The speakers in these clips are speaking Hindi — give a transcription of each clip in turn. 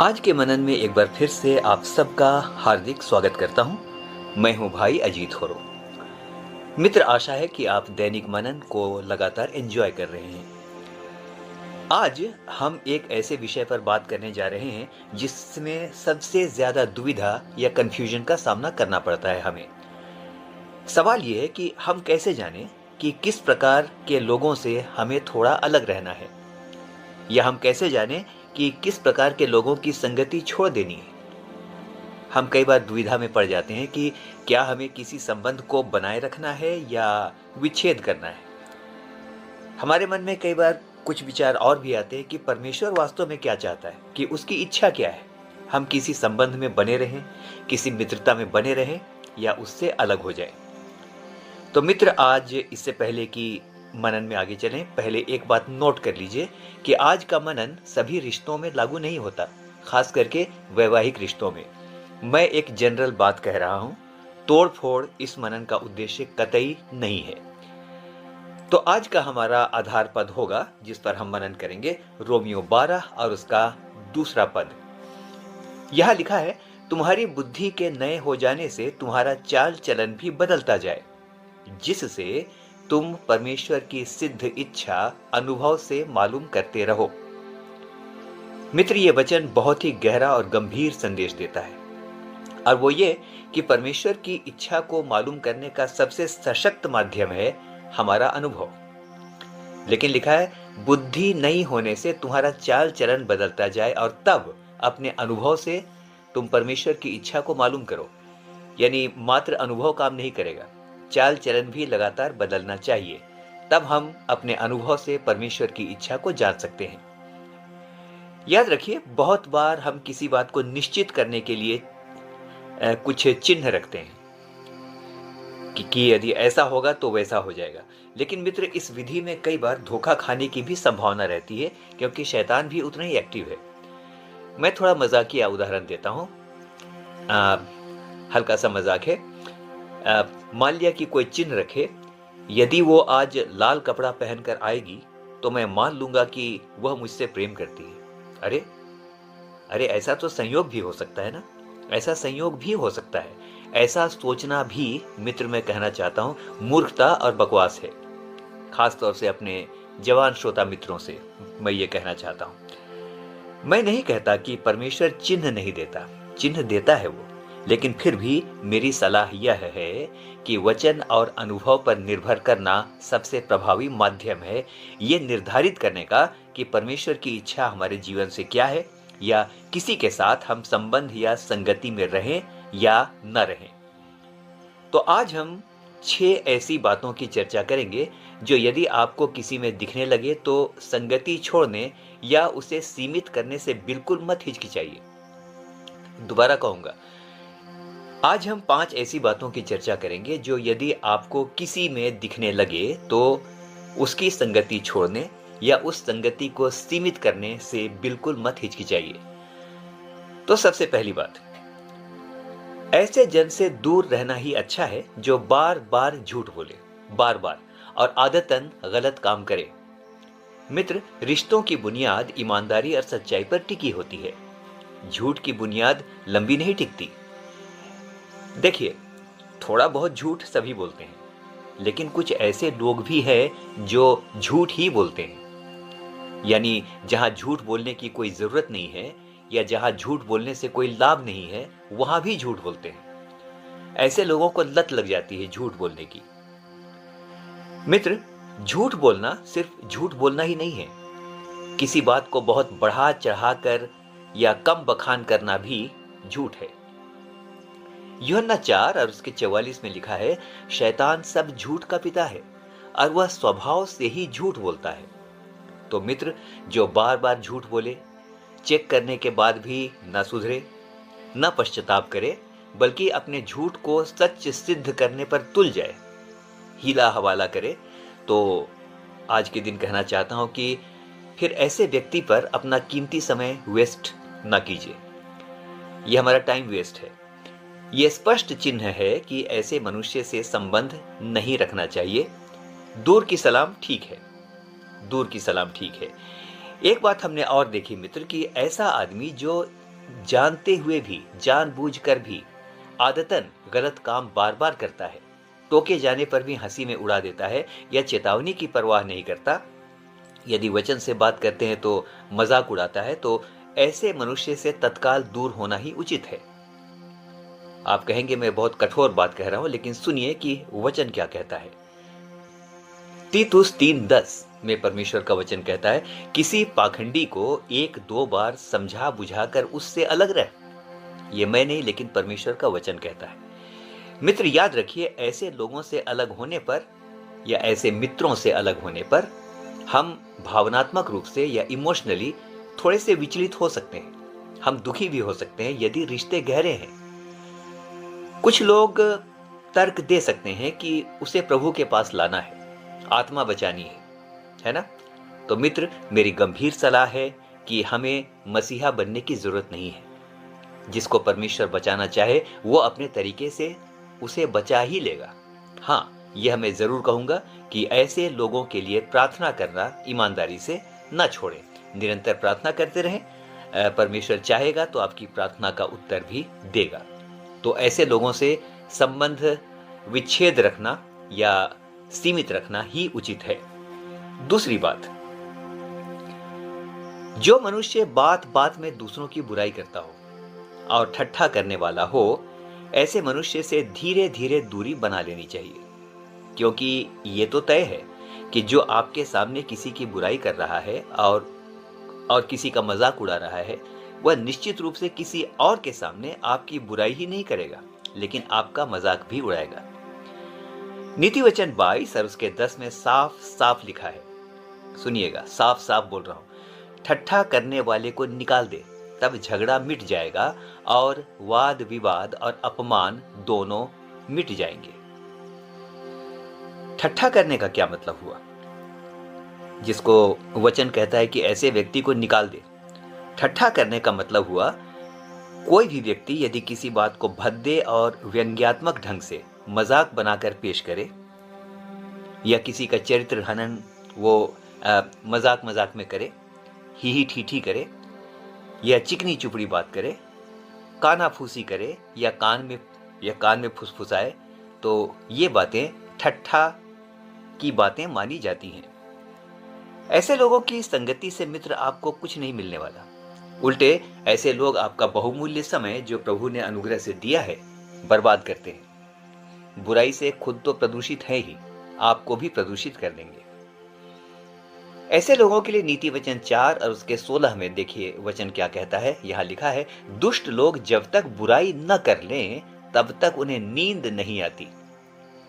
आज के मनन में एक बार फिर से आप सबका हार्दिक स्वागत करता हूं। मैं हूं भाई अजीत होरो। मित्र, आशा है कि आप दैनिक मनन को लगातार एंजॉय कर रहे हैं। आज हम एक ऐसे विषय पर बात करने जा रहे हैं जिसमें सबसे ज्यादा दुविधा या कंफ्यूजन का सामना करना पड़ता है हमें। सवाल ये है कि हम कैसे जानें कि किस प्रकार के लोगों से हमें थोड़ा अलग रहना है, या हम कैसे जानें कि किस प्रकार के लोगों की संगति छोड़ देनी है। हम कई बार दुविधा में पड़ जाते हैं कि क्या हमें किसी संबंध को बनाए रखना है या विच्छेद करना है। हमारे मन में कई बार कुछ विचार और भी आते हैं कि परमेश्वर वास्तव में क्या चाहता है, कि उसकी इच्छा क्या है। हम किसी संबंध में बने रहें, किसी मित्रता में बने रहें, या उससे अलग हो जाएं। तो मित्र, आज इससे पहले कि मनन में आगे चलें, पहले एक बात नोट कर लीजिए कि आज का मनन सभी रिश्तों में लागू नहीं होता, खास करके वैवाहिक रिश्तों में। मैं एक जनरल बात कह रहा हूं, तोड़ फोड़ इस मनन का उद्देश्य कतई नहीं है। तो आज का हमारा आधार पद होगा जिस पर हम मनन करेंगे, रोमियो 12 और उसका दूसरा पद। यह लिखा है, तुम्हारी बुद्धि के नए हो जाने से तुम्हारा चाल चलन भी बदलता जाए, जिससे तुम परमेश्वर की सिद्ध इच्छा अनुभव से मालूम करते रहो। मित्र, ये वचन बहुत ही गहरा और गंभीर संदेश देता है, और वो ये कि परमेश्वर की इच्छा को मालूम करने का सबसे सशक्त माध्यम है हमारा अनुभव। लेकिन लिखा है, बुद्धि नहीं होने से तुम्हारा चाल चलन बदलता जाए, और तब अपने अनुभव से तुम परमेश्वर की इच्छा को मालूम करो। यानी मात्र अनुभव काम नहीं करेगा, चाल चलन भी लगातार बदलना चाहिए। तब हम अपने अनुभव से परमेश्वर की इच्छा को जान सकते हैं। याद रखिए, बहुत बार हम किसी बात को निश्चित करने के लिए कुछ चिन्ह रखते हैं कि यदि ऐसा होगा तो वैसा हो जाएगा। लेकिन मित्र, इस विधि में कई बार धोखा खाने की भी संभावना रहती है, क्योंकि शैतान भी उतना ही एक्टिव है। मैं थोड़ा मजाकिया उदाहरण देता हूं, हल्का सा मजाक है। मान लिया कि कोई चिन्ह रखे, यदि वो आज लाल कपड़ा पहनकर आएगी तो मैं मान लूंगा कि वह मुझसे प्रेम करती है। अरे अरे, ऐसा तो संयोग भी हो सकता है ना, ऐसा संयोग भी हो सकता है। ऐसा सोचना भी, मित्र, मैं कहना चाहता हूं, मूर्खता और बकवास है। खास तौर से अपने जवान श्रोता मित्रों से मैं ये कहना चाहता हूं। मैं नहीं कहता कि परमेश्वर चिन्ह नहीं देता, चिन्ह देता है वो। लेकिन फिर भी मेरी सलाह यह है कि वचन और अनुभव पर निर्भर करना सबसे प्रभावी माध्यम है ये निर्धारित करने का कि परमेश्वर की इच्छा हमारे जीवन से क्या है, या किसी के साथ हम संबंध या संगति में रहें या न रहें। तो आज हम 6 ऐसी बातों की चर्चा करेंगे जो यदि आपको किसी में दिखने लगे तो संगति छोड़ने या उसे सीमित करने से बिल्कुल मत हिचकिचाइए। दोबारा कहूंगा, आज हम 5 ऐसी बातों की चर्चा करेंगे जो यदि आपको किसी में दिखने लगे तो उसकी संगति छोड़ने या उस संगति को सीमित करने से बिल्कुल मत हिचकिचाइए। तो सबसे पहली बात, ऐसे जन से दूर रहना ही अच्छा है जो बार बार झूठ बोले, बार बार, और आदतन गलत काम करे। मित्र, रिश्तों की बुनियाद ईमानदारी और सच्चाई पर टिकी होती है। झूठ की बुनियाद लंबी नहीं टिकती। देखिए, थोड़ा बहुत झूठ सभी बोलते हैं, लेकिन कुछ ऐसे लोग भी हैं जो झूठ ही बोलते हैं। यानी जहां झूठ बोलने की कोई जरूरत नहीं है या जहां झूठ बोलने से कोई लाभ नहीं है, वहां भी झूठ बोलते हैं। ऐसे लोगों को लत लग जाती है झूठ बोलने की। मित्र, झूठ बोलना सिर्फ झूठ बोलना ही नहीं है, किसी बात को बहुत बढ़ा चढ़ाकर या कम बखान करना भी झूठ है। यूहन्ना 4 और उसके 44 में लिखा है, शैतान सब झूठ का पिता है और वह स्वभाव से ही झूठ बोलता है। तो मित्र, जो बार बार झूठ बोले, चेक करने के बाद भी न सुधरे, न पश्चाताप करे, बल्कि अपने झूठ को सच सिद्ध करने पर तुल जाए, हीला हवाला करे, तो आज के दिन कहना चाहता हूं कि फिर ऐसे व्यक्ति पर अपना कीमती समय वेस्ट ना कीजिए। यह हमारा टाइम वेस्ट है। यह स्पष्ट चिन्ह है कि ऐसे मनुष्य से संबंध नहीं रखना चाहिए। दूर की सलाम ठीक है, दूर की सलाम ठीक है। एक बात हमने और देखी मित्र, कि ऐसा आदमी जो जानते हुए भी, जानबूझकर भी आदतन गलत काम बार बार करता है, टोके जाने पर भी हंसी में उड़ा देता है या चेतावनी की परवाह नहीं करता, यदि वचन से बात करते हैं तो मजाक उड़ाता है, तो ऐसे मनुष्य से तत्काल दूर होना ही उचित है। आप कहेंगे मैं बहुत कठोर बात कह रहा हूं, लेकिन सुनिए कि वचन क्या कहता है। तीतुस 3:10 में परमेश्वर का वचन कहता है, किसी पाखंडी को 1-2 बार समझा बुझाकर उससे अलग रह। ये मैं नहीं, लेकिन परमेश्वर का वचन कहता है। मित्र, याद रखिए, ऐसे लोगों से अलग होने पर या ऐसे मित्रों से अलग होने पर हम भावनात्मक रूप से या इमोशनली थोड़े से विचलित हो सकते हैं। हम दुखी भी हो सकते हैं यदि रिश्ते गहरे हैं। कुछ लोग तर्क दे सकते हैं कि उसे प्रभु के पास लाना है, आत्मा बचानी है ना? तो मित्र, मेरी गंभीर सलाह है कि हमें मसीहा बनने की जरूरत नहीं है। जिसको परमेश्वर बचाना चाहे वो अपने तरीके से उसे बचा ही लेगा। हाँ, यह मैं जरूर कहूंगा कि ऐसे लोगों के लिए प्रार्थना करना ईमानदारी से न छोड़ें, निरंतर प्रार्थना करते रहें। परमेश्वर चाहेगा तो आपकी प्रार्थना का उत्तर भी देगा। तो ऐसे लोगों से संबंध विच्छेद रखना या सीमित रखना ही उचित है। दूसरी बात, जो मनुष्य बात बात में दूसरों की बुराई करता हो और ठट्ठा करने वाला हो, ऐसे मनुष्य से धीरे धीरे दूरी बना लेनी चाहिए, क्योंकि ये तो तय है कि जो आपके सामने किसी की बुराई कर रहा है और किसी का मजाक उड़ा रहा है, वह निश्चित रूप से किसी और के सामने आपकी बुराई ही नहीं करेगा, लेकिन आपका मजाक भी उड़ाएगा। नीति वचन 22 और उसके 10 में साफ साफ लिखा है, सुनिएगा, साफ साफ बोल रहा हूं, ठट्ठा करने वाले को निकाल दे, तब झगड़ा मिट जाएगा और वाद विवाद और अपमान दोनों मिट जाएंगे। ठट्ठा करने का क्या मतलब हुआ? जिसको वचन कहता है कि ऐसे व्यक्ति को निकाल दे। ठट्ठा करने का मतलब हुआ, कोई भी व्यक्ति यदि किसी बात को भद्दे और व्यंग्यात्मक ढंग से मजाक बनाकर पेश करे या किसी का चरित्र हनन वो मजाक मजाक में करे, ही ठीठी करे या चिकनी चुपड़ी बात करे, कानाफूसी करे या कान में फुसफुसाए, तो ये बातें ठट्ठा की बातें मानी जाती हैं। ऐसे लोगों की संगति से मित्र आपको कुछ नहीं मिलने वाला। उल्टे ऐसे लोग आपका बहुमूल्य समय जो प्रभु ने अनुग्रह से दिया है बर्बाद करते हैं। बुराई से खुद तो प्रदूषित है ही, आपको भी प्रदूषित कर देंगे। ऐसे लोगों के लिए नीति वचन 4 और उसके 16 में देखिए वचन क्या कहता है। यहां लिखा है, दुष्ट लोग जब तक बुराई न कर लें तब तक उन्हें नींद नहीं आती।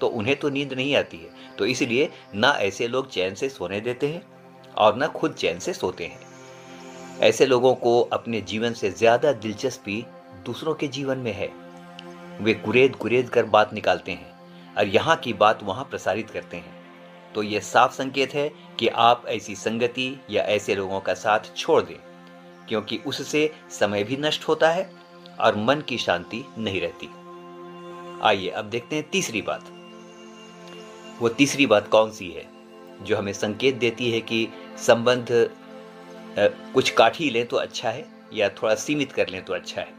तो उन्हें तो नींद नहीं आती है, तो इसलिए ना ऐसे लोग चैन से सोने देते हैं और ना खुद चैन से सोते हैं। ऐसे लोगों को अपने जीवन से ज्यादा दिलचस्पी दूसरों के जीवन में है। वे कुरेद कुरेद कर बात निकालते हैं और यहाँ की बात वहां प्रसारित करते हैं। तो यह साफ संकेत है कि आप ऐसी संगति या ऐसे लोगों का साथ छोड़ दें, क्योंकि उससे समय भी नष्ट होता है और मन की शांति नहीं रहती। आइए अब देखते हैं तीसरी बात। वो तीसरी बात कौन सी है जो हमें संकेत देती है कि संबंध कुछ काट ही लें तो अच्छा है या थोड़ा सीमित कर लें तो अच्छा है।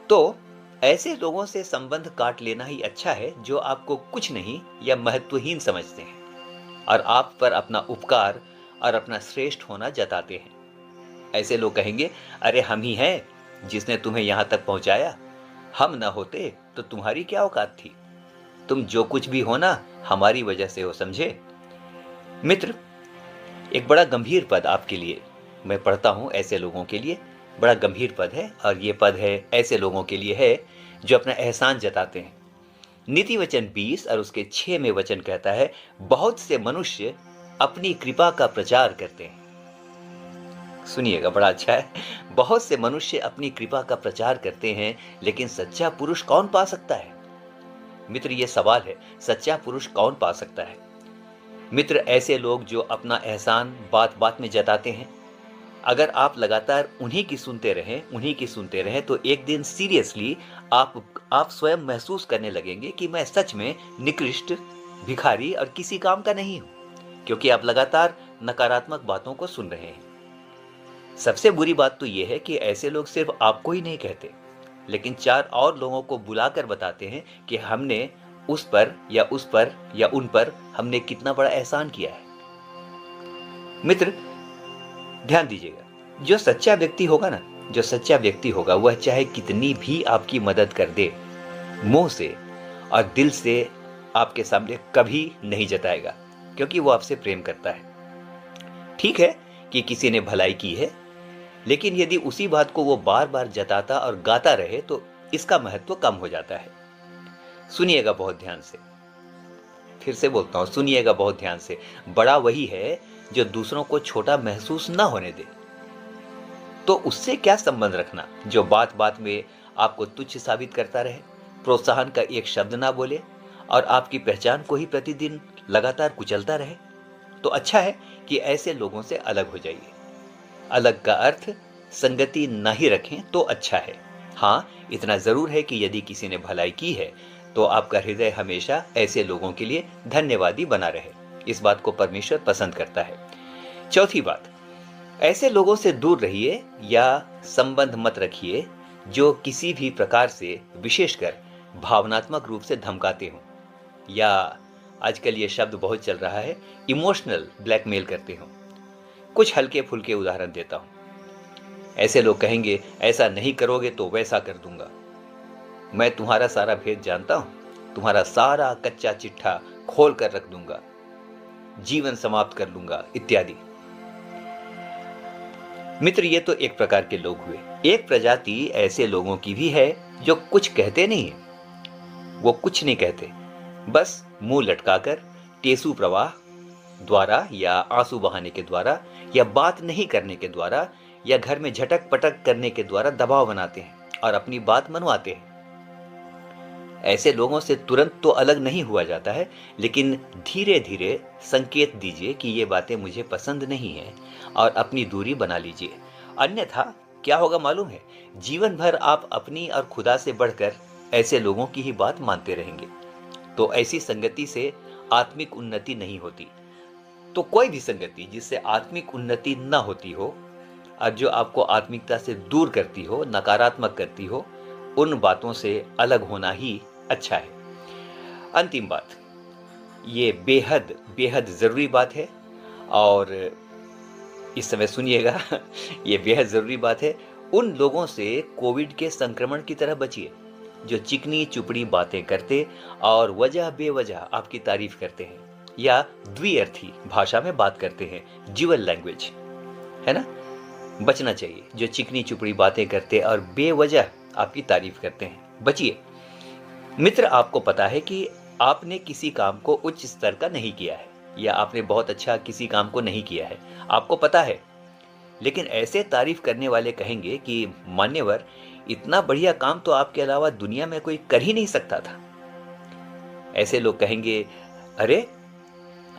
तो ऐसे लोगों से संबंध काट लेना ही अच्छा है जो आपको कुछ नहीं या महत्वहीन समझते हैं और आप पर अपना उपकार और अपना श्रेष्ठ होना जताते हैं। ऐसे लोग कहेंगे, अरे हम ही हैं जिसने तुम्हें यहां तक पहुंचाया, हम ना होते तो तुम्हारी क्या औकात थी, तुम जो कुछ भी हो ना हमारी वजह से हो, समझे। मित्र, एक बड़ा गंभीर पद आपके लिए मैं पढ़ता हूं। ऐसे लोगों के लिए बड़ा गंभीर पद है और ये पद है ऐसे लोगों के लिए है जो अपना एहसान जताते हैं। नीति वचन 20 और उसके 6 में वचन कहता है, बहुत से मनुष्य अपनी कृपा का प्रचार करते हैं। सुनिएगा, बड़ा अच्छा है। बहुत से मनुष्य अपनी कृपा का प्रचार करते हैं, लेकिन सच्चा पुरुष कौन पा सकता है? मित्र, ये सवाल है, सच्चा पुरुष कौन पा सकता है? मित्र, ऐसे लोग जो अपना एहसान बात बात में जताते हैं, अगर आप लगातार उन्हीं की सुनते रहें तो एक दिन सीरियसली आप स्वयं महसूस करने लगेंगे कि मैं सच में निकृष्ट, भिखारी और किसी काम का नहीं हूं, क्योंकि आप लगातार नकारात्मक बातों को सुन रहे हैं। सबसे बुरी बात तो यह है कि ऐसे लोग सिर्फ आपको ही नहीं कहते, लेकिन 4 और लोगों को बुलाकर बताते हैं कि हमने उस पर या उन पर हमने कितना बड़ा एहसान किया है। मित्र, ध्यान दीजिएगा, जो सच्चा व्यक्ति होगा वह चाहे कितनी भी आपकी मदद कर दे, मुंह से और दिल से आपके सामने कभी नहीं जताएगा, क्योंकि वो आपसे प्रेम करता है। ठीक है कि किसी ने भलाई की है, लेकिन यदि उसी बात को वो बार बार जताता और गाता रहे तो इसका महत्व कम हो जाता है। सुनिएगा बहुत ध्यान से, फिर से बोलता हूं, सुनिएगा बहुत ध्यान से। बड़ा वही है जो दूसरों को छोटा महसूस ना होने दे। तो उससे क्या संबंध रखना जो बात बात में आपको तुच्छ साबित करता रहे, प्रोत्साहन का एक शब्द ना बोले और आपकी पहचान को ही प्रतिदिन लगातार कुचलता रहे। तो अच्छा है कि ऐसे लोगों से अलग हो जाइए। अलग का अर्थ संगति ना ही रखें तो अच्छा है। हाँ, इतना जरूर है कि यदि किसी ने भलाई की है तो आपका हृदय हमेशा ऐसे लोगों के लिए धन्यवादी बना रहे। इस बात को परमेश्वर पसंद करता है। चौथी बात, ऐसे लोगों से दूर रहिए या संबंध मत रखिए जो किसी भी प्रकार से, विशेषकर भावनात्मक रूप से धमकाते हो, या आजकल ये शब्द बहुत चल रहा है, इमोशनल ब्लैकमेल करते हो। कुछ हल्के फुल्के उदाहरण देता हूं। ऐसे लोग कहेंगे, ऐसा नहीं करोगे तो वैसा कर दूंगा, मैं तुम्हारा सारा भेद जानता हूं, तुम्हारा सारा कच्चा चिट्ठा खोल कर रख दूंगा, जीवन समाप्त कर लूंगा, इत्यादि। मित्र, ये तो एक प्रकार के लोग हुए। एक प्रजाति ऐसे लोगों की भी है जो कुछ कहते नहीं है। वो कुछ नहीं कहते, बस मुंह लटकाकर टेसू प्रवाह द्वारा या आंसू बहाने के द्वारा या बात नहीं करने के द्वारा या घर में झटक पटक करने के द्वारा दबाव बनाते हैं और अपनी बात मनवाते हैं। ऐसे लोगों से तुरंत तो अलग नहीं हुआ जाता है, लेकिन धीरे धीरे संकेत दीजिए कि ये बातें मुझे पसंद नहीं है और अपनी दूरी बना लीजिए। अन्यथा क्या होगा मालूम है? जीवन भर आप अपनी और खुदा से बढ़कर ऐसे लोगों की ही बात मानते रहेंगे। तो ऐसी संगति से आत्मिक उन्नति नहीं होती। तो कोई भी संगति जिससे आत्मिक उन्नति न होती हो और जो आपको आत्मिकता से दूर करती हो, नकारात्मक करती हो, उन बातों से अलग होना ही अच्छा है। अंतिम बात, ये बेहद बेहद जरूरी बात है और इस समय सुनिएगा, ये बेहद जरूरी बात है। उन लोगों से कोविड के संक्रमण की तरह बचिए जो चिकनी चुपड़ी बातें करते और वजह बेवजह आपकी तारीफ करते हैं या द्विअर्थी भाषा में बात करते हैं, ड्यूअल लैंग्वेज, है ना। बचना चाहिए जो चिकनी चुपड़ी बातें करते और बेवजह आपकी तारीफ करते हैं, बचिए। मित्र, आपको पता है कि आपने किसी काम को उच्च स्तर का नहीं किया है या आपने बहुत अच्छा किसी काम को नहीं किया है, आपको पता है, लेकिन ऐसे तारीफ करने वाले कहेंगे कि मान्यवर, इतना बढ़िया काम तो आपके अलावा दुनिया में कोई कर ही नहीं सकता था। ऐसे लोग कहेंगे, अरे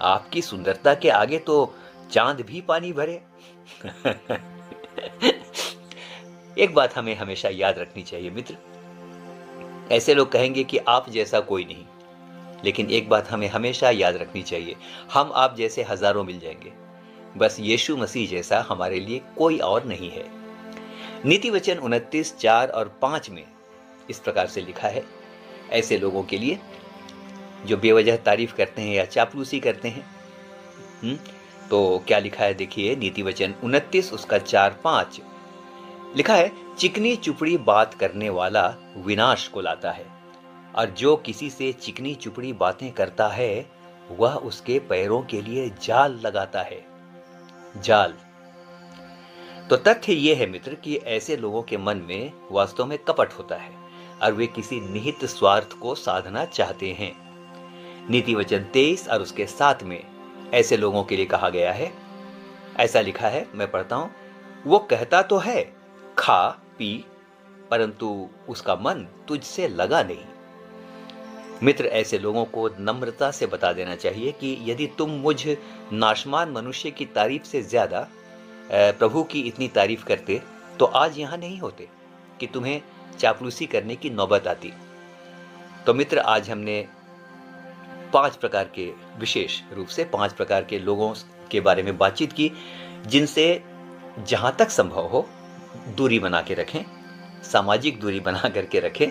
आपकी सुंदरता के आगे तो चांद भी पानी भरे। एक बात हमें हमेशा याद रखनी चाहिए मित्र, ऐसे लोग कहेंगे कि आप जैसा कोई नहीं, लेकिन एक बात हमें हमेशा याद रखनी चाहिए, हम आप जैसे हजारों मिल जाएंगे, बस यीशु मसीह जैसा हमारे लिए कोई और नहीं है। नीति वचन 29:4 और 5 में इस प्रकार से लिखा है ऐसे लोगों के लिए जो बेवजह तारीफ करते हैं या चापलूसी करते हैं। तो क्या लिखा है देखिए, नीति वचन 29 उसका 4-5 लिखा है, चिकनी चुपड़ी बात करने वाला विनाश को लाता है और जो किसी से चिकनी चुपड़ी बातें करता है वह उसके पैरों के लिए जाल लगाता है। जाल। तो तथ्य यह है मित्र कि ऐसे लोगों के मन में वास्तव में कपट होता है और वे किसी निहित स्वार्थ को साधना चाहते हैं। नीति वचन 23 और उसके 7 में ऐसे लोगों के लिए कहा गया है, ऐसा लिखा है, मैं पढ़ता हूं, वो कहता तो है खा पी, परंतु उसका मन तुझसे लगा नहीं। मित्र, ऐसे लोगों को नम्रता से बता देना चाहिए कि यदि तुम मुझ नाशमान मनुष्य की तारीफ से ज्यादा प्रभु की इतनी तारीफ करते तो आज यहां नहीं होते कि तुम्हें चापलूसी करने की नौबत आती। तो मित्र, आज हमने 5 प्रकार के, विशेष रूप से 5 प्रकार के लोगों के बारे में बातचीत की जिनसे जहाँ तक संभव हो दूरी बना के रखें, सामाजिक दूरी बना करके रखें।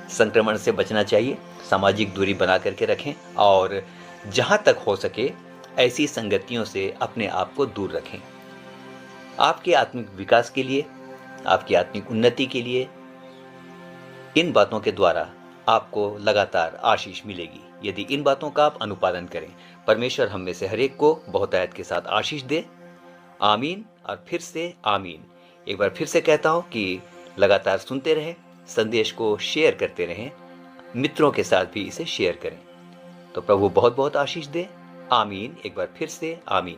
संक्रमण से बचना चाहिए, सामाजिक दूरी बना करके रखें और जहाँ तक हो सके ऐसी संगतियों से अपने आप को दूर रखें। आपके आत्मिक विकास के लिए, आपकी आत्मिक उन्नति के लिए इन बातों के द्वारा आपको लगातार आशीष मिलेगी यदि इन बातों का आप अनुपालन करें। परमेश्वर हम में से हर एक को बहुतायत के साथ आशीष दे। आमीन और फिर से आमीन। एक बार फिर से कहता हूं कि लगातार सुनते रहें, संदेश को शेयर करते रहें, मित्रों के साथ भी इसे शेयर करें। तो प्रभु बहुत बहुत आशीष दे। आमीन। एक बार फिर से आमीन।